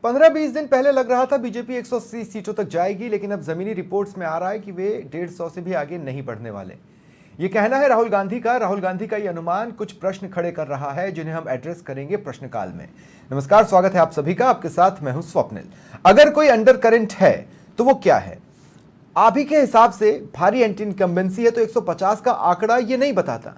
15-20 दिन पहले लग रहा था बीजेपी 180 सीटों तक जाएगी, लेकिन अब जमीनी रिपोर्ट्स में आ रहा है कि वे 150 से भी आगे नहीं बढ़ने वाले। ये कहना है राहुल गांधी का। राहुल गांधी का ये अनुमान कुछ प्रश्न खड़े कर रहा है, जिन्हें हम एड्रेस करेंगे प्रश्नकाल में। नमस्कार, स्वागत है आप सभी का। आपके साथ मैं हूं स्वप्निल। अगर कोई अंडर करंट है तो वो क्या है? आप ही के हिसाब से भारी एंटी इनकम्बेंसी है तो 150 का आंकड़ा ये नहीं बताता।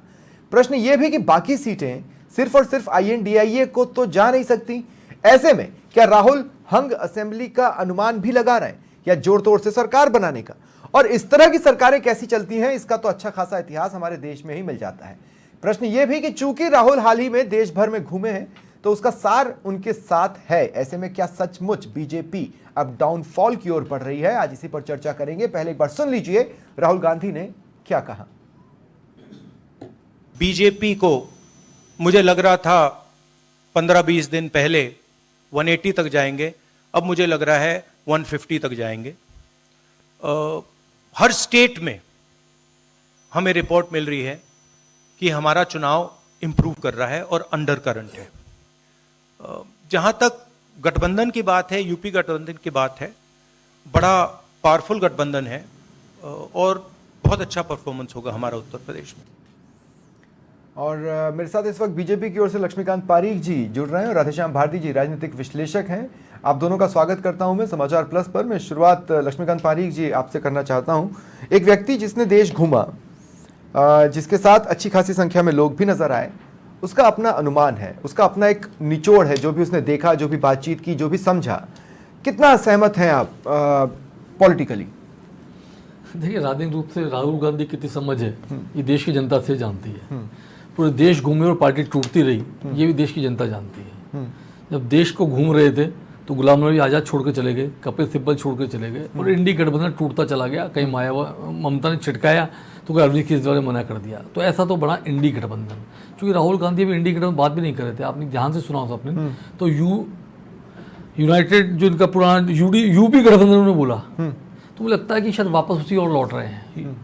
प्रश्न ये भी कि बाकी सीटें सिर्फ और सिर्फ INDIA को तो जा नहीं सकती। ऐसे में क्या राहुल हंग असेंबली का अनुमान भी लगा रहे हैं, या जोर तोड़ से सरकार बनाने का? और इस तरह की सरकारें कैसी चलती हैं, इसका तो अच्छा खासा इतिहास हमारे देश में ही मिल जाता है। प्रश्न यह भी कि चूंकि राहुल हाल ही में देश भर में घूमे हैं तो उसका सार उनके साथ है। ऐसे में क्या सचमुच बीजेपी अब डाउनफॉल की ओर बढ़ रही है? आज इसी पर चर्चा करेंगे। पहले एक बार सुन लीजिए राहुल गांधी ने क्या कहा। बीजेपी को मुझे लग रहा था 15-20 दिन पहले 180 तक जाएंगे, अब मुझे लग रहा है 150 तक जाएंगे। हर स्टेट में हमें रिपोर्ट मिल रही है कि हमारा चुनाव इंप्रूव कर रहा है और अंडर करंट है। जहां तक गठबंधन की बात है, यूपी गठबंधन की बात है, बड़ा पावरफुल गठबंधन है और बहुत अच्छा परफॉर्मेंस होगा हमारा उत्तर प्रदेश में। और मेरे साथ इस वक्त बीजेपी की ओर से लक्ष्मीकांत पारीख जी जुड़ रहे हैं और राधेश्याम भारती जी राजनीतिक विश्लेषक हैं। आप दोनों का स्वागत करता हूं मैं समाचार प्लस पर। मैं शुरुआत लक्ष्मीकांत पारीख जी आपसे करना चाहता हूं। एक व्यक्ति जिसने देश घूमा, जिसके साथ अच्छी खासी संख्या में लोग भी नजर आए, उसका अपना अनुमान है, उसका अपना एक निचोड़ है, जो भी उसने देखा, जो भी बातचीत की, जो भी समझा। कितना सहमत हैं आप पॉलिटिकली? देखिए, राजनीतिक रूप से राहुल गांधी कितनी समझ है ये देश की जनता से जानती है। पूरे देश घूमे और पार्टी टूटती रही, ये भी देश की जनता जानती है। जब देश को घूम रहे थे तो गुलाम नबी आज़ाद छोड़ के चले गए, कपिल सिब्बल छोड़ के चले गए और इंडी गठबंधन टूटता चला गया। कहीं ममता ने छिटकाया तो कोई अरविंद केजरीवाल ने मना कर दिया, तो ऐसा तो बड़ा इंडी गठबंधन। क्योंकि राहुल गांधी भी इंडी गठबंधन बात भी नहीं कर रहे थे, आपने ध्यान से सुना हो आपने, तो यूनाइटेड जो इनका पुराना यूपी गठबंधन उन्होंने बोला, तो मुझे लगता है कि शायद वापस उसी और लौट रहे हैं।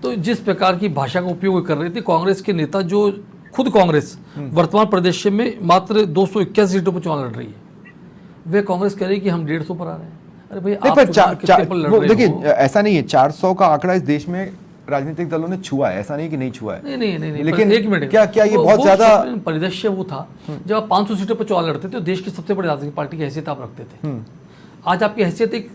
तो जिस प्रकार की भाषा का उपयोग कर रहे थे कांग्रेस के नेता, जो खुद कांग्रेस वर्तमान प्रदेश में मात्र 281 सीटों पर चुनाव लड़ रही है, वे कांग्रेस कह रही है कि हम 150 पर आ रहे हैं। अरे भाई, आप कितने पर लड़ रहे हो? देखिए, ऐसा नहीं है, 400 का आंकड़ा इस देश में राजनीतिक दलों ने छुआ है, ऐसा नहीं कि नहीं छुआ है। नहीं, लेकिन एक मिनट, क्या ये बहुत ज्यादा परिदृश्य वो था जब आप 500 सीटों पर चुनाव लड़ते थे तो देश की सबसे बड़ी राजनीतिक पार्टी की हैसियत आप रखते थे। आज आपकी हैसियत एक,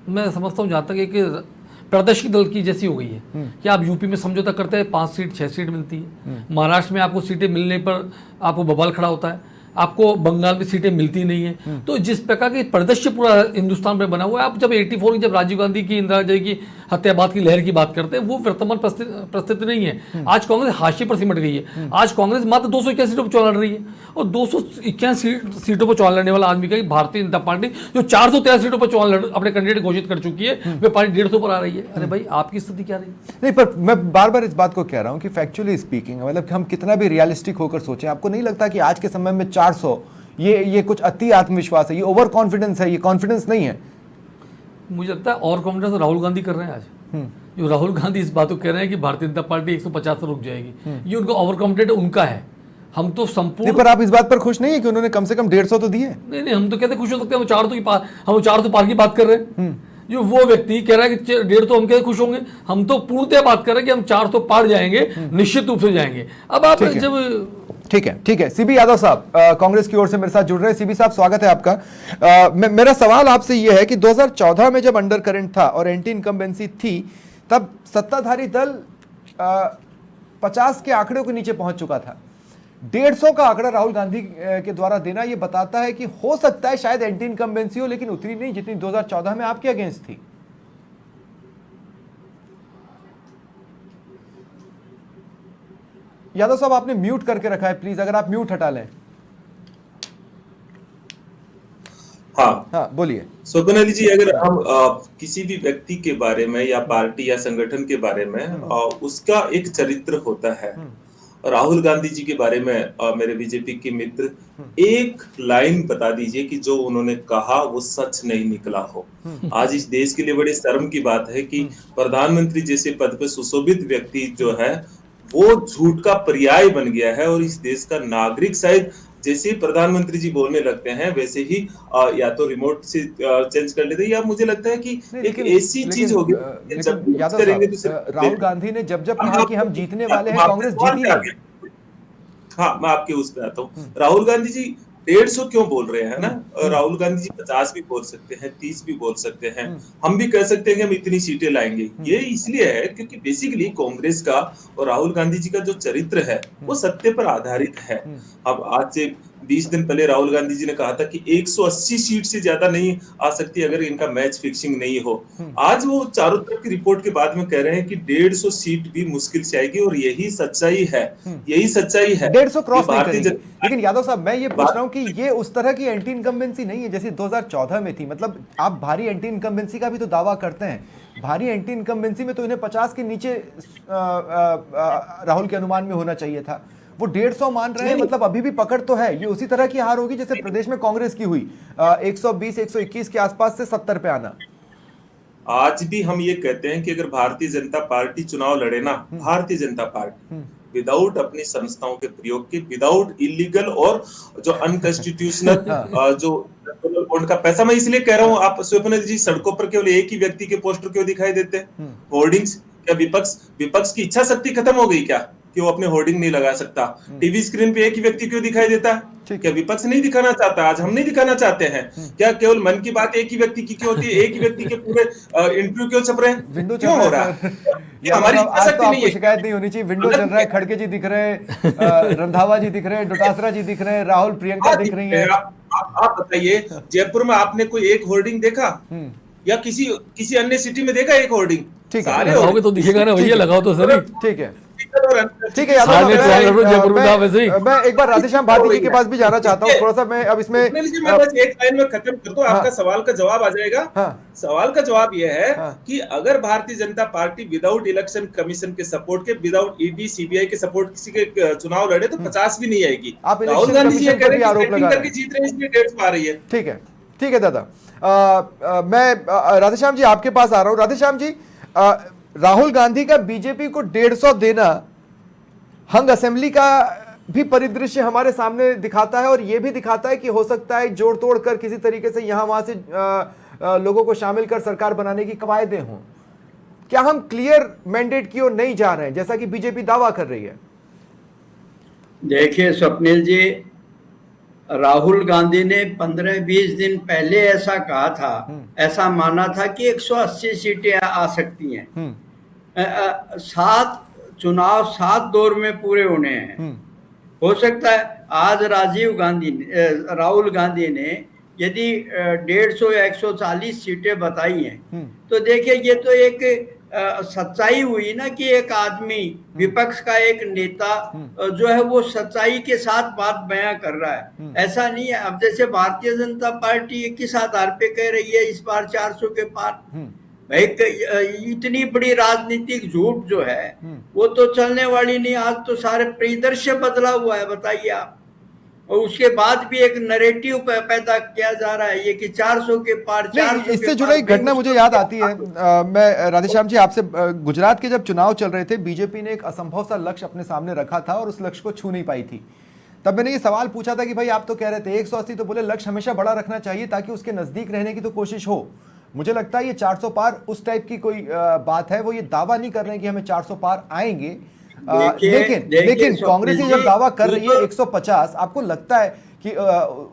मैं समझता हूँ जहाँ तक एक प्रादेशिक दल की जैसी हो गई है कि आप यूपी में समझौता करते हैं, 5 सीट 6 सीट मिलती है। महाराष्ट्र में आपको सीटें मिलने पर आपको बवाल खड़ा होता है, आपको बंगाल में सीटें मिलती नहीं है। तो जिस प्रकार की परिदृश्य पूरा हिंदुस्तान में बना हुआ है, आप जब 84 जब राजीव गांधी की, इंदिरा गांधी की हत्याबाद की लहर की बात करते हैं, वो वर्तमान परिस्थिति नहीं है। आज कांग्रेस हाशिए पर सिमट गई है। आज कांग्रेस मात्र 281 सीटों पर चुनाव लड़ रही है और 281 सीटों पर चुनाव लड़ने वाला आदमी का भारतीय जनता पार्टी जो 413 सीटों पर चुनाव अपने कैंडिडेट घोषित कर चुकी है, वे पार्टी 150 पर आ रही है। अरे भाई, आपकी स्थिति क्या रही? नहीं, पर मैं बार बार इस बात को कह रहा हूं कि फैक्चुअली स्पीकिंग, मतलब हम कितना भी रियलिस्टिक होकर सोचें, आपको नहीं लगता कि आज के समय में 400 ये कुछ अति आत्मविश्वास है, ये ओवर कॉन्फिडेंस है, ये कॉन्फिडेंस नहीं है? मुझे लगता है और कॉन्फिडेंस राहुल गांधी कर रहे हैं आज। जो राहुल गांधी इस बात को कह रहे हैं कि भारतीय जनता पार्टी 150 पर रुक जाएगी, ये उनका ओवर कॉन्फिडेंट उनका है। हम तो संपूर्ण, पर आप इस बात पर खुश नहीं है कि उन्होंने कम से कम 150 तो दिए? नहीं, हम तो कहते खुश हो सकते हैं, हम 400 पार की बात कर रहे हैं। जो वो व्यक्ति कह रहा है कि 150, हम कैसे खुश होंगे? हम तो पूर्णतः बात कर रहे हैं कि हम 400 पार जाएंगे, निश्चित रूप से जाएंगे। अब आप जब ठीक है। सीबी यादव साहब कांग्रेस की ओर से मेरे साथ जुड़ रहे हैं। सीबी साहब, स्वागत है आपका। मेरा सवाल आपसे यह है कि 2014 में जब अंडर करंट था और एंटी इनकम्बेंसी थी, तब सत्ताधारी दल 50 के आंकड़े के नीचे पहुंच चुका था। 150 का आंकड़ा राहुल गांधी के द्वारा देना यह बताता है कि हो सकता है शायद एंटी इनकम्बेंसी हो, लेकिन उतनी नहीं जितनी 2014 में आपके अगेंस्ट थी। यादव साहब, आपने म्यूट करके रखा है, प्लीज अगर आप म्यूट हटा लें। हाँ, बोलिए। स्वप्निल जी, अगर हम किसी भी व्यक्ति के बारे में या पार्टी या संगठन के बारे में उसका एक चरित्र होता है। राहुल गांधी जी के बारे में मेरे बीजेपी के मित्र एक लाइन बता दीजिए कि जो उन्होंने कहा वो सच नहीं निकला हो। आज इस देश के लिए बड़ी शर्म की बात है कि प्रधानमंत्री जैसे पद पर सुशोभित व्यक्ति जो है वो झूठ का पर्याय बन गया है और इस देश का नागरिक शायद जैसे ही प्रधानमंत्री जी बोलने लगते हैं वैसे ही या तो रिमोट से चेंज कर लेते हैं, या मुझे लगता है कि नहीं, एक ऐसी चीज होगी कि जब भी यादव करेंगे तो साहब, राहुल गांधी ने जब जब कहा कि हम जीतने वाले हैं, कांग्रेस जीती नहीं। हाँ, मैं आपके उस पे आता हूँ। राहुल गांधी जी 150 क्यों बोल रहे हैं ना? राहुल गांधी जी 50 भी बोल सकते हैं, 30 भी बोल सकते हैं। हम भी कह सकते हैं कि हम इतनी सीटें लाएंगे। ये इसलिए है क्योंकि बेसिकली कांग्रेस का और राहुल गांधी जी का जो चरित्र है वो सत्य पर आधारित है। अब आज से 20 दिन पहले राहुल गांधी जी ने कहा था कि 180 सीट से ज्यादा नहीं आ सकती अगर इनका मैच फिक्सिंग नहीं हो। आज वो चारों तरफ की रिपोर्ट के बाद में कह रहे हैं कि 150 सीट भी मुश्किल से आएगी, और यही सच्चाई है। यही सच्चाई है। 150 क्रॉस नहीं भारतीय करेंगे। लेकिन यादव साहब, मैं ये पूछ रहा हूं कि बात- ये उस तरह की एंटी इनकम्बेंसी नहीं है जैसी 2014 में थी। मतलब आप भारी एंटी इनकम्बेंसी का भी तो दावा करते हैं। भारी एंटी इनकम्बेंसी में तो इन्हें 50 के नीचे राहुल के अनुमान में होना चाहिए था। वो 150 मान रहे हैं, मतलब अभी भी पकड़ तो है। ये उसी तरह की हार होगी जैसे प्रदेश में कांग्रेस की हुई 120 121 के आसपास से 70 पे आना। आज भी हम ये कहते हैं कि अगर भारतीय जनता पार्टी चुनाव लड़े ना, भारतीय जनता पार्टी विदाउट अपनी संस्थाओं के प्रयोग के, विदाउट इलीगल और जो अनकॉन्स्टिट्यूशनल जो बॉन्ड का पैसा, मैं इसलिए कह रहा हूँ, आप शिवपाल जी सड़कों पर केवल एक ही व्यक्ति के पोस्टर क्यों दिखाई देते हैं? होर्डिंग्स, क्या विपक्ष की इच्छा शक्ति खत्म हो गई क्या कि वो अपने होर्डिंग नहीं लगा सकता? टीवी स्क्रीन पे एक ही व्यक्ति क्यों दिखाई देता है? क्या विपक्ष नहीं दिखाना चाहता? आज हम नहीं दिखाना चाहते हैं क्या? केवल मन की बात एक ही व्यक्ति की क्यों होती है? एक ही व्यक्ति के पूरे इंटरव्यू क्यों छप रहे हैं? विंडो क्यों हो रहा है? हमारी इच्छा आज तो शक्ति नहीं आपको है। शिकायत नहीं होनी चाहिए। विंडो चल रहा है, खड़गे जी दिख रहे हैं, रंधावा जी दिख रहे हैं, डोटासरा जी दिख रहे हैं, राहुल प्रियंका दिख रही है। आप बताइए, जयपुर में आपने कोई एक होर्डिंग देखा या किसी अन्य सिटी में देखा एक होर्डिंग? ठीक है, सारे लगाओगे तो दिखेगा ना भैया, लगाओ तो सही। ठीक है, ठीक ठीक है यादव साहब, मैं एक बार राधेश्याम भारती जी के पास भी जाना चाहता हूँ थोड़ा सा। मैं अब इसमें मैं बस एक लाइन में खत्म कर दूं, आपका सवाल का जवाब आ जाएगा। सवाल का जवाब यह है कि अगर Bharatiya Janata party without election commission के सपोर्ट के, विदाउट ईडी सीबीआई के सपोर्ट किसी के चुनाव लड़े तो 50 भी नहीं आएगी। आप राहुल गांधी जी ये कह रहे हैं आरोप लगा करके जीत रहे हैं, इसलिए 150 आ रही है। ठीक है दादा। मैं राधेश्याम जी आपके पास आ रहा हूँ। राधेश्याम जी, राहुल गांधी का बीजेपी को 150 देना हंग असेंबली का भी परिदृश्य हमारे सामने दिखाता है, और यह भी दिखाता है कि हो सकता है जोड़ तोड़ कर किसी तरीके से यहां वहां से लोगों को शामिल कर सरकार बनाने की कवायदें हों। क्या हम क्लियर मैंडेट की ओर नहीं जा रहे हैं जैसा कि बीजेपी दावा कर रही है? देखिए स्वप्निल जी, राहुल गांधी ने 15-20 दिन पहले ऐसा कहा था, ऐसा माना था कि 180 सीटें आ सकती हैं। 7 दौर में पूरे होने हैं। हो सकता है आज राहुल गांधी ने यदि 150 या 140 सीटें बताई हैं, तो देखिए ये तो एक सच्चाई हुई ना कि एक आदमी, विपक्ष का एक नेता जो है वो सच्चाई के साथ बात बयां कर रहा है। ऐसा नहीं है। अब जैसे भारतीय जनता पार्टी किस आधार पे कह रही है इस बार 400 के पार, भाई इतनी बड़ी राजनीतिक झूठ जो है वो तो चलने वाली नहीं। आज तो सारे परिदृश्य बदला हुआ है, बताइए आप। और उसके बाद भी एक नैरेटिव पैदा किया जा रहा है ये कि 400 के पार, 400 इससे जुड़ी एक घटना मुझे याद आती है। मैं राधेश्याम जी आपसे, गुजरात के जब चुनाव चल रहे थे, बीजेपी ने एक असंभव सा लक्ष्य अपने सामने रखा था और उस लक्ष्य को छू नहीं पाई थी। तब मैंने ये सवाल पूछा था कि भाई आप तो कह रहे थे 180, तो बोले लक्ष्य हमेशा बड़ा रखना चाहिए ताकि उसके नजदीक रहने की तो कोशिश हो। मुझे लगता है ये 400 पार उस टाइप की कोई बात है। वो ये दावा नहीं कर रहे हैं कि हमें 400 पार आएंगे। लेकिन कांग्रेस जब दावा कर रही है 150, आपको लगता है कि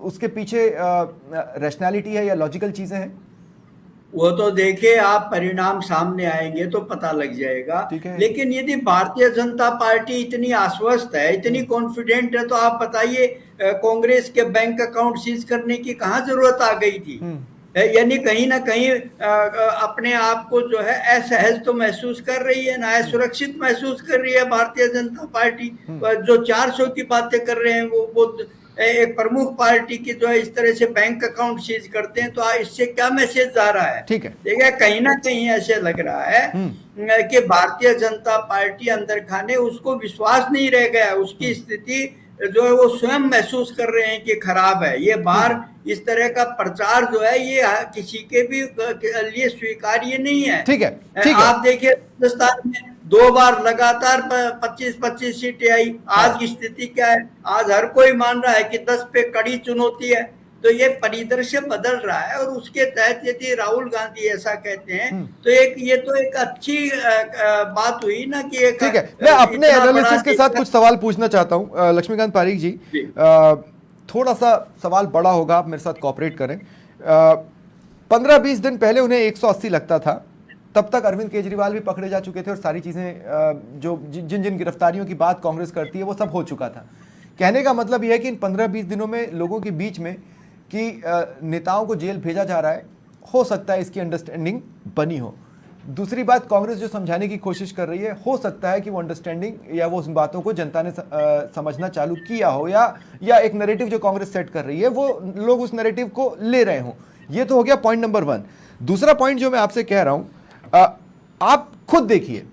उसके पीछे रैशनैलिटी है या लॉजिकल चीजें हैं? वो तो देखिए, आप परिणाम सामने आएंगे तो पता लग जाएगा। लेकिन यदि भारतीय जनता पार्टी इतनी आश्वस्त है, इतनी कॉन्फिडेंट है, तो आप बताइए कांग्रेस के बैंक अकाउंट सीज करने की कहाँ जरूरत आ गई थी? यानी कहीं ना कहीं अपने आप को जो है असहज तो महसूस कर रही है ना, असुरक्षित महसूस कर रही है भारतीय जनता पार्टी। जो 400 की बातें कर रहे हैं वो एक प्रमुख पार्टी की जो है इस तरह से बैंक अकाउंट सीज करते हैं, तो इससे क्या मैसेज जा रहा है? ठीक है, देखिए कहीं ना कहीं ऐसे लग रहा है कि भारतीय जनता पार्टी अंदर खाने उसको विश्वास नहीं रह गया। उसकी स्थिति जो है वो स्वयं महसूस कर रहे हैं कि खराब है। ये बार इस तरह का प्रचार जो है ये किसी के भी लिए स्वीकार्य नहीं है। ठीक है, आप देखिए 2 बार लगातार 25-25 सीटें आई। आज की स्थिति क्या है? आज हर कोई मान रहा है कि 10 पे कड़ी चुनौती है। तो ये परिदृश्य बदल रहा है और उसके तहत यदि राहुल गांधी ऐसा कहते हैं तो ये तो एक अच्छी बात हुई ना कि एक, ठीक है, मैं अपने इतना एनालिसिस बड़ा के साथ कुछ सवाल पूछना चाहता हूं। लक्ष्मीकांत पारीक जी, थोड़ा सा सवाल बड़ा होगा, आप मेरे साथ कोऑपरेट करें। 15-20 दिन पहले उन्हें 180 लगता था, तब तक अरविंद केजरीवाल भी पकड़े जा चुके थे और सारी चीजें जो जिन जिन गिरफ्तारियों की बात कांग्रेस करती है वो सब हो चुका था। कहने का मतलब यह है कि इन 15-20 दिनों में लोगों के बीच में कि नेताओं को जेल भेजा जा रहा है, हो सकता है इसकी अंडरस्टैंडिंग बनी हो। दूसरी बात, कांग्रेस जो समझाने की कोशिश कर रही है, हो सकता है कि वो अंडरस्टैंडिंग या वो उन बातों को जनता ने समझना चालू किया हो, या एक नैरेटिव जो कांग्रेस सेट कर रही है वो लोग उस नैरेटिव को ले रहे हों। ये तो हो गया पॉइंट नंबर 1। दूसरा पॉइंट जो मैं आपसे कह रहा हूं, आप खुद देखिए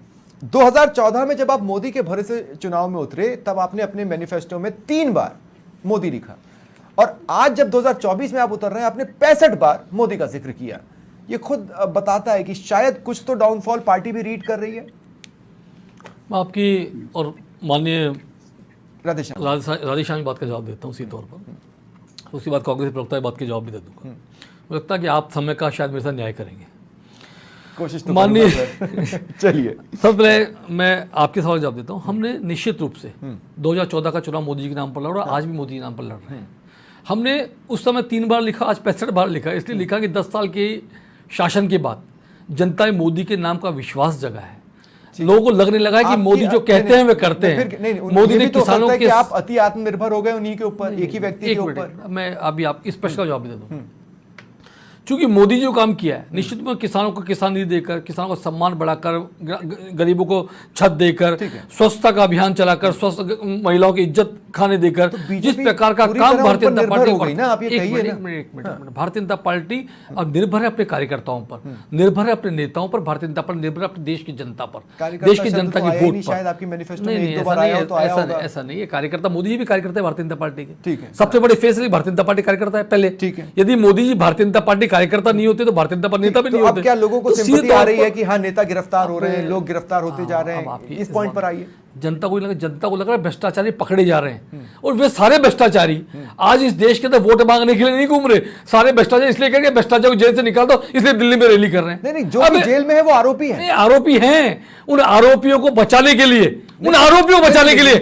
2014 में जब आप मोदी के भरोसे चुनाव में उतरे, तब आपने अपने मैनिफेस्टो में 3 बार मोदी लिखा, और आज जब 2024 में आप उतर रहे हैं आपने 65 बार मोदी का जिक्र किया। ये खुद बताता है कि शायद कुछ तो डाउनफॉल पार्टी भी रीड कर रही है। मैं आपकी और माननीय राधेश्याम राधेश्याम की बात का जवाब देता हूँ उसी तौर पर, उसके बाद कांग्रेस प्रवक्ता की बात के जवाब भी दे दूंगा। मुझे लगता है कि आप समय का शायद मेरे साथ न्याय करेंगे, कोशिश तो माननीय चलिए सबसे पहले मैं आपके सवाल जवाब देता हूँ। हमने निश्चित रूप से 2014 का चुनाव मोदी जी के नाम पर लड़ा, आज भी मोदी जी के नाम पर लड़ रहे हैं। हमने उस समय 3 बार लिखा, आज 65 बार लिखा। इसलिए लिखा कि 10 साल के शासन के बाद जनता ने मोदी के नाम का विश्वास जगा है। लोगों को लगने लगा है कि मोदी जो कहते हैं वे करते हैं। मोदी ने किसानों के, आप अति आत्मनिर्भर हो गए उन्हीं के ऊपर, एक ही व्यक्ति के ऊपर। मैं अभी आप इस प्रश्न का जवाब दे दूं। चूंकि मोदी जी जो काम किया है, निश्चित में किसानों को किसान निधि देकर, किसानों को सम्मान बढ़ाकर, गरीबों को छत देकर, स्वच्छता का अभियान चलाकर, स्वस्थ महिलाओं की इज्जत खाने देकर, जिस प्रकार का काम भारतीय जनता पार्टी, एक मिनट, भारतीय जनता पार्टी अब निर्भर है अपने कार्यकर्ताओं पर, निर्भर है अपने नेताओं पर, भारतीय जनता पार्टी निर्भर है अपने देश की जनता पर, देश की जनता की वोट पर। नहीं, ऐसा नहीं है। कार्यकर्ता, मोदी जी भी कार्यकर्ता है भारतीय जनता पार्टी के, सबसे बड़े फेस भारतीय जनता पार्टी कार्यकर्ता है पहले। यदि मोदी जी भारतीय जनता पार्टी कार्यकर्ता नहीं होते तो भारतीय जनता पार्टी नेता भी नहीं होते। अब क्या लोगों को सिंपैथी आ रही है कि हाँ नेता गिरफ्तार हो रहे हैं, लोग गिरफ्तार होते जा रहे हैं, इस पॉइंट पर आइए। जनता को लग रहा है भ्रष्टाचारी पकड़े जा रहे हैं, और वे सारे भ्रष्टाचारी आज इस देश के अंदर वोट मांगने के लिए नहीं घूम रहे। सारे भ्रष्टाचारी इसलिए कह रहे भ्रष्टाचार को जेल से निकाल दो, इसलिए दिल्ली में रैली कर रहे हैं। नहीं, जो भी जेल में है वो आरोपी है। आरोपी हैं, उन आरोपियों को बचाने के लिए,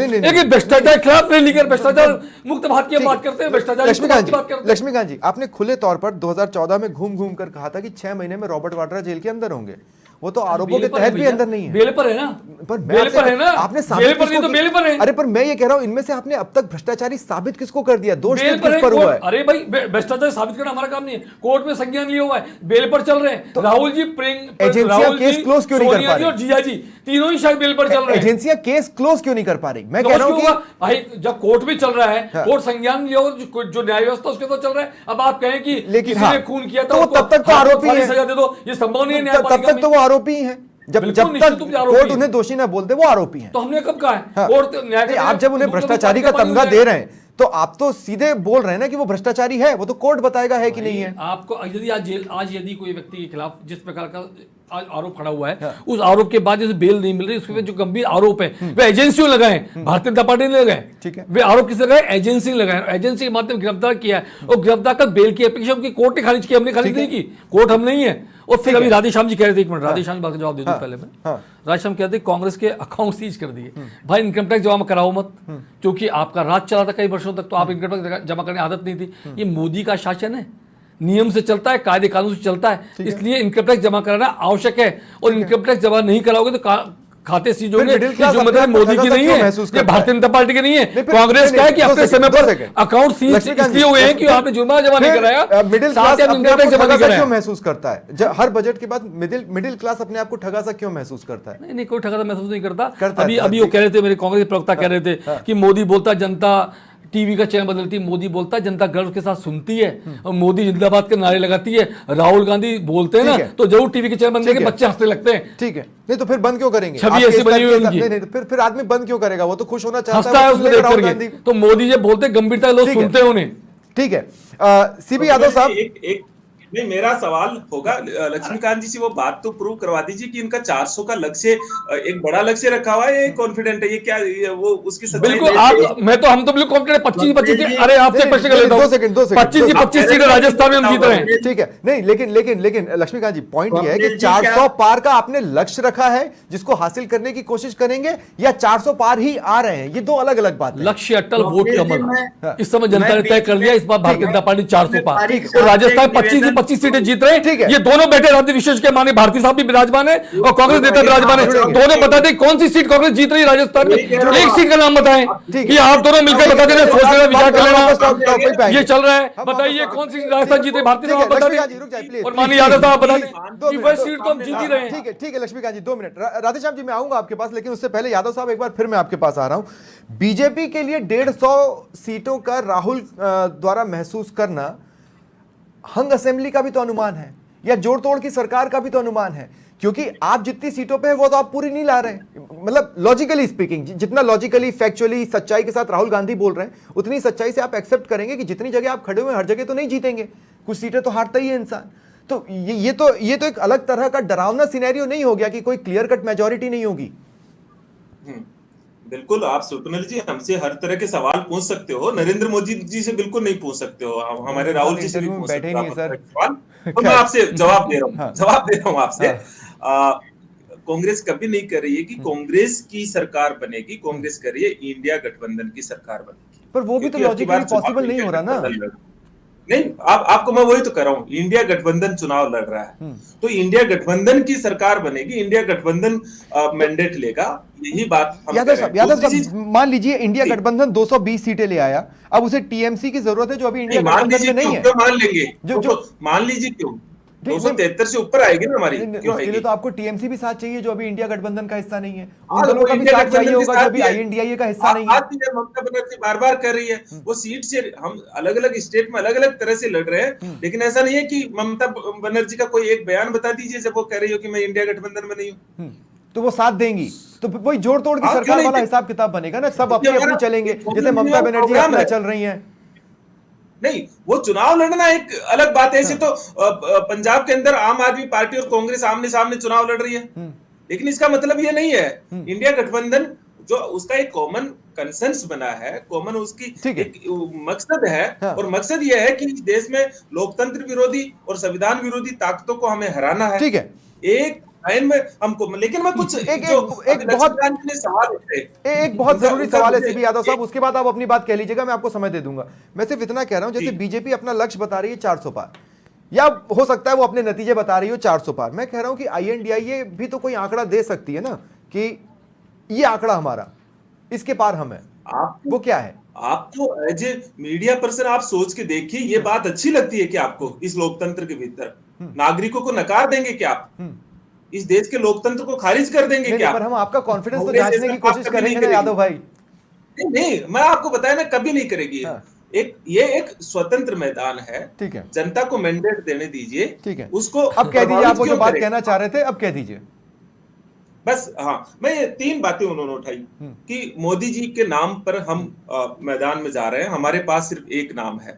लेकिन भ्रष्टाचार के खिलाफ रैली कर, भ्रष्टाचार मुक्त भारत की बात करते हैं, भ्रष्टाचार की बात करते हैं। लक्ष्मीकांत जी, आपने खुले तौर पर 2014 में घूम घूम कर कहा था कि 6 महीने में रॉबर्ट वाड्रा जेल के अंदर होंगे। वो तो आरोपों के तहत भी अंदर नहीं है, बेल पर है ना, पर बेल पर है ना, आपने जेल पर नहीं तो बेल पर है। अरे पर मैं ये कह रहा हूं, इनमें से आपने अब तक भ्रष्टाचारी साबित किसको कर दिया? दोष किस पर हुआ है? अरे भाई, भ्रष्टाचार साबित करना हमारा काम नहीं है, कोर्ट में संज्ञान लिया हुआ है, बेल पर चल रहे हैं। राहुल जी, एजेंसियां केस क्लोज क्यों नहीं कर पा रही? और जिया जी तीनों ही शायद बेल पर चल रहे हैं। एजेंसियां केस क्लोज क्यों नहीं कर पा रही? मैं कह रहा हूं कि जब कोर्ट में चल रहा है, कोर्ट संज्ञान लिया हुआ, जो न्याय व्यवस्था उसके तो चल रहा है। अब आप कहें कि किसी ने खून किया था, तब तक तो आरोपी है, सजा दे दो, ये संभव नहीं है। तब तक तो वो आरोपी है। जब तक कोर्ट उन्हें दोषी ना बोलते वो आरोपी हैं। तो हमने कब कहा है कोर्ट न्याय? आप जब उन्हें भ्रष्टाचारी का तमगा दे रहे हैं तो आप तो सीधे बोल रहे हैं ना कि वो भ्रष्टाचारी है, वो तो कोर्ट बताएगा है कि नहीं है। आपको यदि आज यदि कोई व्यक्ति के खिलाफ जिस प्रकार का आज आरोप खड़ा हुआ है, उस आरोप के बाद जैसे बेल नहीं मिल रही, उसके जो गंभीर आरोप है वे एजेंसियों लगाए, भारतीय जनता पार्टी ने लगाए। ठीक है, वे आरोप किसने लगाए? एजेंसी लगाए, एजेंसी के माध्यम गिरफ्तार किया है, और गिरफ्तार कर बेल की एप्लीकेशन की कोर्ट ने खारिज की, हमने खारिज नहीं की, कोर्ट हम नहीं है। और फिर अभी राधेश्याम जी कह रहे थे, एक मिनट राधेश्याम बात का जवाब दे दूं पहले मैं। राधेश्याम कहते हैं कांग्रेस के अकाउंट सीज कर दिए। भाई इनकम टैक्स जमा कराओ मत, क्योंकि आपका राज चला था कई वर्षों तक, तो आप इनकम टैक्स जमा करने आदत नहीं थी। ये मोदी का शासन है, नियम से चलता है, कायदे कानून से चलता है, इसलिए इनकम टैक्स जमा कराना आवश्यक है। और इनकम टैक्स जमा नहीं कराओगे तो खाते सीज होंगे। जिम्मेदारी मोदी की नहीं है, ये भारतीय जनता पार्टी की नहीं है, कांग्रेस का है कि अपने समय पर अकाउंट सीज इसलिए हुए हैं कि आपने जुर्माना जमा नहीं कराया, मिडिल क्लास क्यों महसूस करता है? हर बजट के बाद मिडिल क्लास अपने आप को ठगा सा क्यों महसूस करता है? नहीं, कोई ठगा महसूस नहीं करता। अभी वो कह रहे थे, मेरे कांग्रेस के प्रवक्ता कह रहे थे कि मोदी बोलता जनता टीवी का चैनल बदलती, मोदी बोलता जनता गर्व के साथ सुनती है, और मोदी जिंदाबाद के नारे लगाती है। राहुल गांधी बोलते हैं ना तो जरूर टीवी के चैनल बंद करके बच्चे हंसने लगते हैं। ठीक है, नहीं तो फिर बंद क्यों करेंगे? छवि ऐसी बनी हुई उनकी। नहीं, फिर आदमी बंद क्यों करेगा? वो तो खुश होना चाहता है उसको देख करके। तो मोदी जब बोलते गंभीरता लोग सुनते हैं उन्हें। ठीक है, सीबी यादव साहब, नहीं, मेरा सवाल होगा लक्ष्मीकांत जी से, वो बात तो प्रूव करवा दीजिए कि इनका 400 का लक्ष्य एक बड़ा लक्ष्य रखा हुआ है, कॉन्फिडेंट है, ये क्या वो उसकी सच्चाई बिल्कुल नहीं है। आप हम तो बिल्कुल कॉन्फिडेंट 25 अरे आपसे नहीं, क्वेश्चन कर लेता हूं। 2 सेकंड 25 की 25 सीटें राजस्थान में हम जीत रहे हैं। ठीक है, नहीं लेकिन लक्ष्मीकांत जी, पॉइंट ये है कि कॉन्फिडेंस जी 400 क्या- पार का आपने लक्ष्य रखा है जिसको हासिल करने की कोशिश करेंगे, या 400 पार ही आ रहे हैं? ये दो अलग अलग बात है। लक्ष्य अटल, वोट कॉन्फिडेंस जी, कमल। मैं- इस समय जनता ने मैं तय कर लिया, इस बार भारतीय जनता पार्टी 400 पार, ठीक है। और राजस्थान 25 की 25 सीटें जीत रहे ठीक हैं। है। ये दोनों बैठे राजनीति विशेष के माननीय भारती साहब भी विराजमान है और कांग्रेस नेता विराजमान है। दोनों बता दें कौन सी सीट कांग्रेस जीत रही है राजस्थान में, एक सीट का नाम बताएं कि आप दोनों मिलकर बता देना, सोच लेना, विचार कर लेना। ये चल रहा है, बताइए कौन सी राजस्थान जीत रही, भारती ठीक है, साहब बता लक्ष्मीकांत जी, रुक जाइए, दें, प्लीज। और माननीय यादव साहब बता दो दें कि मिनट, वह सीट तो हम जीत ही रहे हैं। ठीक है लक्ष्मीकांत जी, 2 मिनट। राधेश्याम जी, मैं आऊंगा आपके पास, लेकिन उससे पहले यादव साहब एक बार फिर मैं आपके पास आ रहा हूं। बीजेपी के लिए 150 सीटों का राहुल द्वारा महसूस करना हंग असेंबली का भी तो अनुमान है, या जोड़ तोड़ की सरकार का भी तो अनुमान है, क्योंकि आप जितनी सीटों पे है वो तो आप पूरी नहीं ला रहे हैं। मतलब लॉजिकली स्पीकिंग, जितना लॉजिकली फैक्चुअली सच्चाई के साथ राहुल गांधी बोल रहे हैं, उतनी सच्चाई से आप एक्सेप्ट करेंगे कि जितनी जगह आप खड़े हुए हर जगह तो नहीं जीतेंगे, कुछ सीटें तो हारता ही है इंसान। तो ये तो एक अलग तरह का डरावना सिनेरियो नहीं हो गया कि कोई क्लियर कट मेजोरिटी नहीं होगी? बिल्कुल, आप स्वप्निल जी हमसे हर तरह के सवाल पूछ सकते हो, नरेंद्र मोदी जी से बिल्कुल नहीं पूछ सकते हो, हमारे राहुल जी से भी पूछ सकते हो सर। सवाल। तो मैं आपसे जवाब दे रहा हूँ आपसे। कांग्रेस कभी नहीं कर रही है कि कांग्रेस की सरकार बनेगी, कांग्रेस कर रही है इंडिया गठबंधन की सरकार बनेगी। पर वो भी तो लॉजिकली पॉसिबल नहीं हो रहा ना। नहीं, आपको मैं वही तो कर रहा हूँ, इंडिया गठबंधन चुनाव लड़ रहा है, तो इंडिया गठबंधन की सरकार बनेगी, इंडिया गठबंधन मैंडेट लेगा, यही बात हम यादव कर रहे हैं। साहब, मान लीजिए इंडिया गठबंधन 220 सीटें ले आया, अब उसे टीएमसी की जरूरत है जो अभी इंडिया गठबंधन में नहीं है। क्यों मान लेंगे? जो मान लीजिए क्यों 273 से ऊपर आएगी ना हमारी, क्यों उसके लिए आएगी? तो आपको टीएमसी भी साथ चाहिए जो अभी इंडिया गठबंधन का हिस्सा नहीं है, हाँ, उन दलों का भी इंडिया साथ चाहिए गठबंधन के होगा जो साथ अभी भी है। आईएनडीआईए का हिस्सा नहीं है। आज भी ममता बनर्जी बार-बार कर रही है, वो सीट से हम अलग-अलग स्टेट में अलग-अलग तरह से लड़ रहे हैं, लेकिन ऐसा नहीं है कि ममता बनर्जी का कोई एक बयान बता दीजिए जब वो कह रही हो कि मैं इंडिया गठबंधन में नहीं हूँ। तो वो साथ देंगी, तो वही जोड़ तोड़ की हाँ, सरकार क्यों नहीं वाला दे- हिसाब किताब बनेगा ना, सब ये अपनी अपनी हमारा चलेंगे, जैसे प्रोग्राम ममता बनर्जी है। अपना चल रही हैं। नहीं, वो चुनाव लड़ना एक अलग बात है। ऐसे तो पंजाब के अंदर आम आदमी पार्टी और कांग्रेस आमने सामने चुनाव लड़ रही है, लेकिन इसका मतलब ये नहीं है इंडिया गठबंधन जो उसका एक कॉमन कंसेंस बना है, कॉमन उसकी एक मकसद है। हाँ। और मकसद ये है कि इस देश में लोकतंत्र विरोधी और संविधान विरोधी ताकतों को हमें हराना है। ठीक है, एक लाइन में हमको, लेकिन मैं कुछ एक बहुत जरूरी सवाल है सीबी यादव साहब, उसके बाद आप अपनी बात कह लीजिएगा, मैं आपको समय दे दूंगा। मैं सिर्फ इतना कह रहा हूं, जैसे बीजेपी अपना लक्ष्य बता रही है 400 पार, या हो सकता है वो अपने नतीजे बता रही हो 400 पार, मैं कह रहा हूं कि आईएनडीआईए भी तो कोई आंकड़ा दे सकती है ना कि ये आंकड़ा हमारा, इसके पार हम है, वो क्या है? आपको एज ए मीडिया पर्सन आप सोच के देखिए, ये बात अच्छी लगती है कि आपको इस लोकतंत्र के भीतर नागरिकों को नकार देंगे क्या आप? इस देश के लोकतंत्र को खारिज कर देंगे क्या? पर हम आपका कॉन्फिडेंस तो जांचने की कोशिश करेंगे ना यादव भाई। नहीं, मैं आपको बताया ना, कभी नहीं करेगी। ये एक स्वतंत्र मैदान है, ठीक है, जनता को मैंडेट देने दीजिए, ठीक है, उसको अब कह दीजिए, आप वो जो बात कहना चाह रहे थे अब कह दीजिए बस। हाँ, मैं ये 3 बातें उन्होंने उठाई कि मोदी जी के नाम पर हम मैदान में जा रहे हैं, हमारे पास सिर्फ एक नाम है,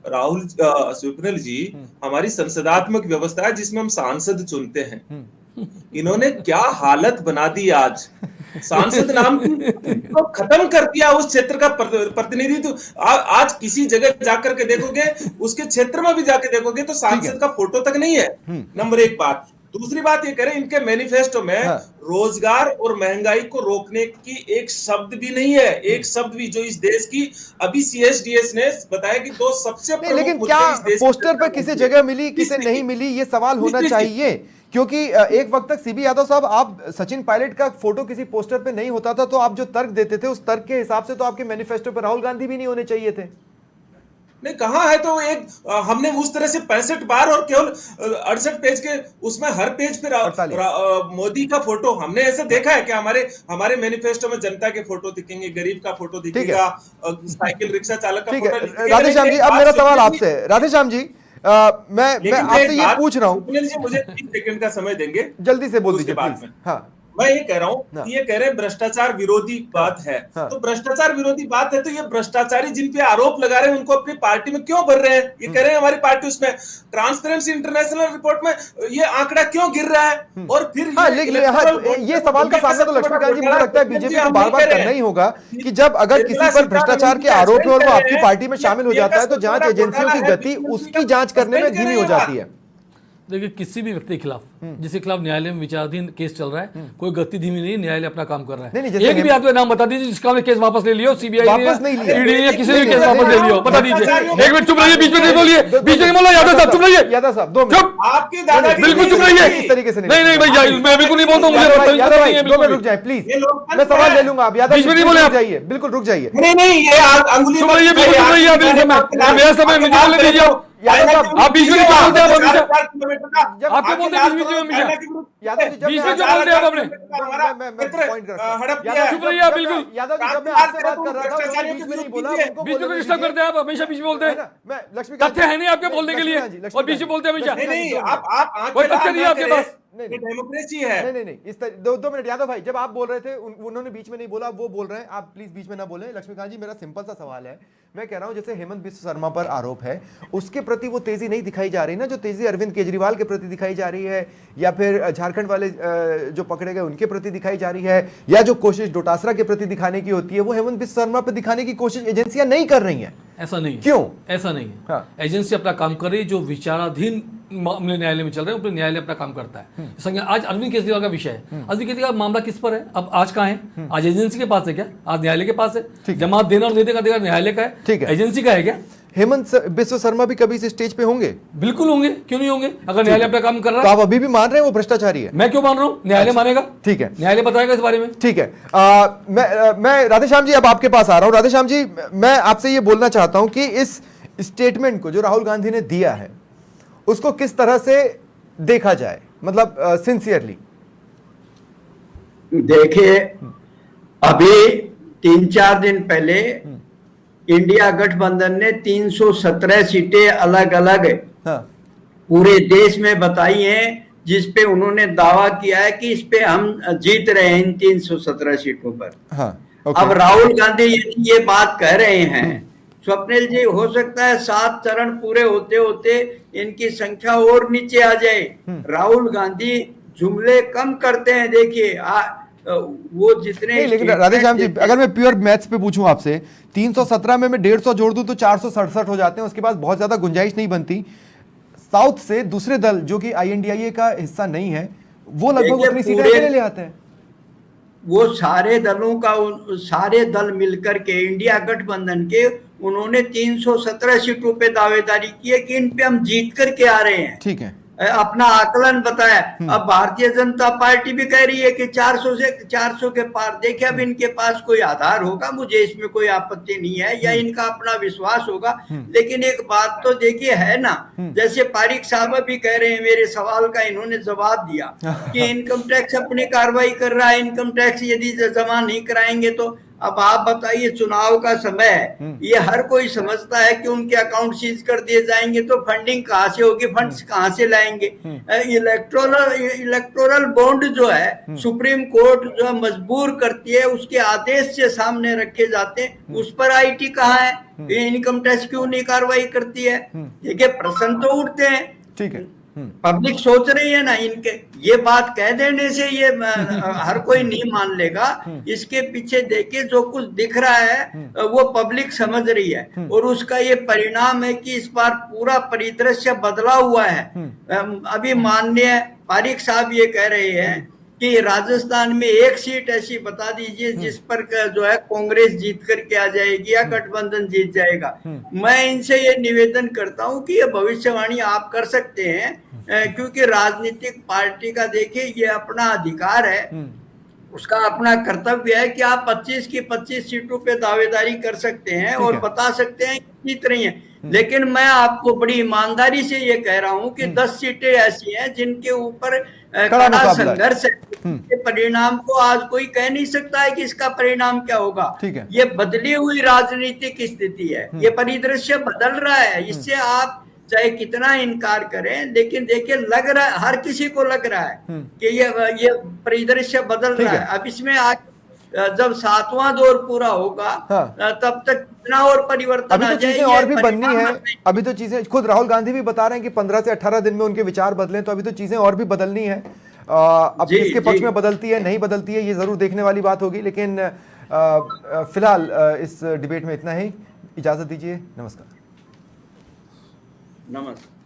राहुल स्वप्निल जी। हमारी संसदात्मक व्यवस्था है जिसमें हम सांसद चुनते हैं, इन्होंने क्या हालत बना दी आज, सांसद नाम तो खत्म कर दिया उस क्षेत्र का प्रतिनिधित्व। आज किसी जगह जाकर के देखोगे, उसके क्षेत्र में भी जाके देखोगे तो सांसद का फोटो तक नहीं है। नंबर 1 बात। दूसरी बात ये करें, इनके मैनिफेस्टो में रोजगार और महंगाई को रोकने की एक शब्द भी नहीं है, एक शब्द भी, जो इस देश की अभी सीएसडीएस ने बताया कि 2 सबसे प्रमुख, लेकिन क्या पोस्टर पर किसी जगह मिली, किसे नहीं मिली, ये सवाल होना चाहिए, क्योंकि एक वक्त तक सीबी यादव साहब, आप सचिन पायलट का फोटो किसी पोस्टर पे नहीं होता था तो आप जो तर्क देते थे, उस तर्क के हिसाब से तो आपके मैनिफेस्टो पर राहुल गांधी भी नहीं होने चाहिए थे। नहीं, कहां है? तो एक हमने उस तरह से 65 बार और केवल 68 पेज के उसमें हर पेज पे मोदी का फोटो हमने ऐसा देखा है कि हमारे मैनिफेस्टो में जनता के फोटो दिखेंगे, गरीब का फोटो दिखेगा, साइकिल रिक्शा चालक का फोटो। राधेश्याम जी, अब मेरा सवाल आपसे, राधेश्याम जी, मैं आपसे ये पूछ रहा हूँ, मुझे 30 सेकंड का समय देंगे, जल्दी से बोल दीजिए प्लीज। हाँ, मैं ये कह रहा हूँ हाँ। कि ये कह रहे हैं भ्रष्टाचार विरोधी बात है, हाँ। तो भ्रष्टाचार विरोधी बात है तो ये भ्रष्टाचारी जिन पे आरोप लगा रहे हैं उनको अपनी पार्टी में क्यों भर रहे हैं? ये कह रहे हैं हमारी पार्टी उसमें ट्रांसपेरेंसी इंटरनेशनल रिपोर्ट में ये आंकड़ा क्यों गिर रहा है? और फिर हाँ, लेकिन ये सवाल का सामना तो लक्ष्मीकांत जी मुझे लगता है बीजेपी को बार बार करना ही होगा कि जब अगर किसी पर भ्रष्टाचार के आरोप है और वो आपकी पार्टी में शामिल हो जाता है तो जांच एजेंसियों की गति उसकी जांच करने में धीमी हो जाती है। देखिए, किसी भी व्यक्ति के खिलाफ जिसके खिलाफ न्यायालय में विचाराधीन केस चल रहा है, कोई गति धीमी नहीं, न्यायालय अपना काम कर रहा है। नहीं, जैसे एक भी आदमी नाम बता दीजिए जिसका हमने केस वापस ले लिया, सीबीआई वापस नहीं लिया, ईडी ने किसी ने नहीं, केस वापस ले लिया, बता दीजिए। एक मिनट चुप रहिए, बीच में नहीं बोलिए, बीच में नहीं बोलो। यादव साहब चुप रहिए, यादव साहब 2 मिनट। चुप, आपकी दादागिरी बिल्कुल चुप रहिए। इस तरीके से नहीं भैया, मैं बिल्कुल नहीं बोलता हूँ, मुझे यादव बदतमीजी भाई, नहीं है 2 मिनट रुक बिल्कुल। जाए प्लीज, ये लोकतंत्र मैं सवाल है। ले लूंगा। आप यादव बीच में नहीं बोले आप। जाइए, बिल्कुल रुक जाइए। नहीं ये अंगुली चुप रहिए, बिल्कुल चुप रहिए, आप मेरे समय मेरा समय मुझे बोलने दीजिए। यादव साहब, आप बीच में क्यों बोलते हैं आप हमेशा? जब आप क्यों बोलते हैं बीच में हमेशा? यादव जी, जब बीच मैं में क्यों बोलते हैं आप अपने? मैं पॉइंट कर रहा हूं। हड़प यादव किया जी, चुप रहिए आप, बिल्कुल। यादव जी, जब मैं आपसे बात कर रहा था उन्होंने बीच में नहीं बोला, उनको बीच में बोलने डिस्टर्ब दीजिए। करते हैं आप, हमेशा बीच में बोलते है हैं। ना? मैं लक्ष्मीकांत तथ्य है नहीं आपके बोलने के लिए और बीच में बोलते हैं हमेशा। नहीं आप कोई तथ्य नहीं है आपके पास। नहीं, ये डेमोक्रेसी है। नहीं इस दो मिनट। यादव भाई, जब आप बोल रहे थे उन्होंने बीच में नहीं बोला, वो बोल रहे हैं, आप प्लीज बीच में ना बोलें। लक्ष्मीकांत जी, मेरा सिंपल सा सवाल है, मैं कह रहा हूं जैसे हेमंत बिस्व शर्मा पर आरोप है उसके प्रति वो तेजी नहीं दिखाई जा रही ना, जो तेजी अरविंद केजरीवाल के प्रति दिखाई जा रही है, या फिर झारखंड वाले जो पकड़े गए उनके प्रति दिखाई जा रही है, या जो कोशिश डोटासरा के प्रति दिखाने की होती है वो हेमंत बिस्व शर्मा पर दिखाने की कोशिश एजेंसियां नहीं कर रही हैं। ऐसा नहीं है। क्यों? ऐसा नहीं है। हाँ। एजेंसी अपना काम कर रही है, जो विचाराधीन मामले न्यायालय में चल रहे हैं उन पर न्यायालय अपना काम करता है। संज्ञा आज अरविंद केजरीवाल का विषय है, अरविंद केजरीवाल का मामला किस पर है? अब आज कहाँ है? आज एजेंसी के पास है क्या? आज न्यायालय के पास है। जमात देना और नहीं देना अधिकार न्यायालय का है, ठीक है। एजेंसी का है क्या? हेमंत बिस्व शर्मा भी कभी इस स्टेज पे होंगे? बिल्कुल होंगे, क्यों नहीं होंगे? अगर न्यायालय अपना काम कर रहा तो है। आप अभी भी मान रहे हैं वो भ्रष्टाचारी है? मैं क्यों मान रहा हूँ? न्यायालय मानेगा, ठीक है, न्यायालय बताएगा इस बारे में। ठीक है। मैं राधेश्याम जी अब आपके पास आ रहा हूं। राधेश्याम जी, मैं आपसे ये बोलना चाहता हूं कि इस स्टेटमेंट को जो राहुल गांधी ने दिया है उसको किस तरह से देखा जाए, मतलब सिंसियरली। देखिए, अभी 3-4 दिन पहले इंडिया गठबंधन ने 317 सीटें अलग अलग हाँ, पूरे देश में बताई हैं, जिस पे उन्होंने दावा किया है कि इस पे हम जीत रहे हैं इन 317 सीटों पर। हाँ, ओके। अब राहुल गांधी ये बात कह रहे हैं, स्वप्निल जी, हो सकता है 7 चरण पूरे होते होते इनकी संख्या और नीचे आ जाए। राहुल गांधी जुमले कम करते हैं। देखिए वो जितने नहीं, लेकिन राधेश्याम जी, अगर मैं प्योर मैथ्स पे पूछूं आपसे, 317 में मैं 150 जोड़ दूं तो 467 हो जाते हैं, उसके बाद बहुत ज्यादा गुंजाइश नहीं बनती। साउथ से दूसरे दल जो कि INDIA का हिस्सा नहीं है वो लगभग उतनी सीटें अकेले ले आते हैं। वो सारे दलों का सारे दल मिलकर के इंडिया गठबंधन के उन्होंने 317 सीटों पे दावेदारी की है कि इन पे हम जीत करके आ रहे हैं। ठीक है, अपना आकलन बताया। अब भारतीय जनता पार्टी भी कह रही है कि 400 के पार। देखिए, अब इनके पास कोई आधार होगा, मुझे इसमें कोई आपत्ति नहीं है, या इनका अपना विश्वास होगा, लेकिन एक बात तो देखिए है ना, जैसे पारिक साहब भी कह रहे हैं, मेरे सवाल का इन्होंने जवाब दिया कि इनकम टैक्स अपनी कार्रवाई कर रहा है, इनकम टैक्स यदि जमा नहीं कराएंगे तो। अब आप बताइए, चुनाव का समय है, ये हर कोई समझता है कि उनके अकाउंट सीज कर दिए जाएंगे तो फंडिंग कहाँ से होगी, फंड्स कहाँ से लाएंगे? इलेक्टोरल बॉन्ड जो है सुप्रीम कोर्ट जो है मजबूर करती है, उसके आदेश से सामने रखे जाते हैं, उस पर IT कहाँ है? ये इनकम टैक्स क्यों नहीं कार्रवाई करती है? देखिए, प्रश्न तो उठते हैं। ठीक है। पब्लिक सोच रही है ना, इनके ये बात कह देने से ये हर कोई नहीं मान लेगा। इसके पीछे देखिए जो कुछ दिख रहा है वो पब्लिक समझ रही है, और उसका ये परिणाम है कि इस बार पूरा परिदृश्य बदला हुआ है। अभी माननीय पारिक साहब ये कह रहे हैं कि राजस्थान में एक सीट ऐसी बता दीजिए जिस पर जो है कांग्रेस जीत करके आ जाएगी या गठबंधन जीत जाएगा। मैं इनसे ये निवेदन करता हूं कि ये भविष्यवाणी आप कर सकते हैं, क्योंकि राजनीतिक पार्टी का देखिए ये अपना अधिकार है, उसका अपना कर्तव्य है कि आप 25 की 25 सीटों पे दावेदारी कर सकते हैं और बता सकते हैं कि जीत रही हैं। लेकिन मैं आपको बड़ी ईमानदारी से ये कह रहा हूं कि 10 सीटें ऐसी हैं जिनके ऊपर कड़ा संघर्ष है। के परिणाम को आज कोई कह नहीं सकता है कि इसका परिणाम क्या होगा। ये बदली हुई राजनीतिक स्थिति है, ये परिदृश्य बदल रहा है। इससे आप चाहे कितना इनकार करें, लेकिन देखिए लग रहा है, हर किसी को लग रहा है कि ये परिदृश्य बदल ठीक रहा है। है। अब इसमें आज जब 7वां दौर पूरा होगा, हाँ। तब तक कितना और परिवर्तन अभी आ तो जाए, चीजें ये और भी बननी परिणाम है। बताएंगे। अभी तो चीजें खुद राहुल गांधी भी बता रहे हैं कि 15 से 18 दिन में उनके विचार बदलें, तो अभी तो चीजें और भी बदलनी है। अब जी, किसके पक्ष जी। में बदलती है नहीं बदलती है ये जरूर देखने वाली बात होगी, लेकिन फिलहाल इस डिबेट में इतना ही। इजाजत दीजिए, नमस्कार। नमस्कार।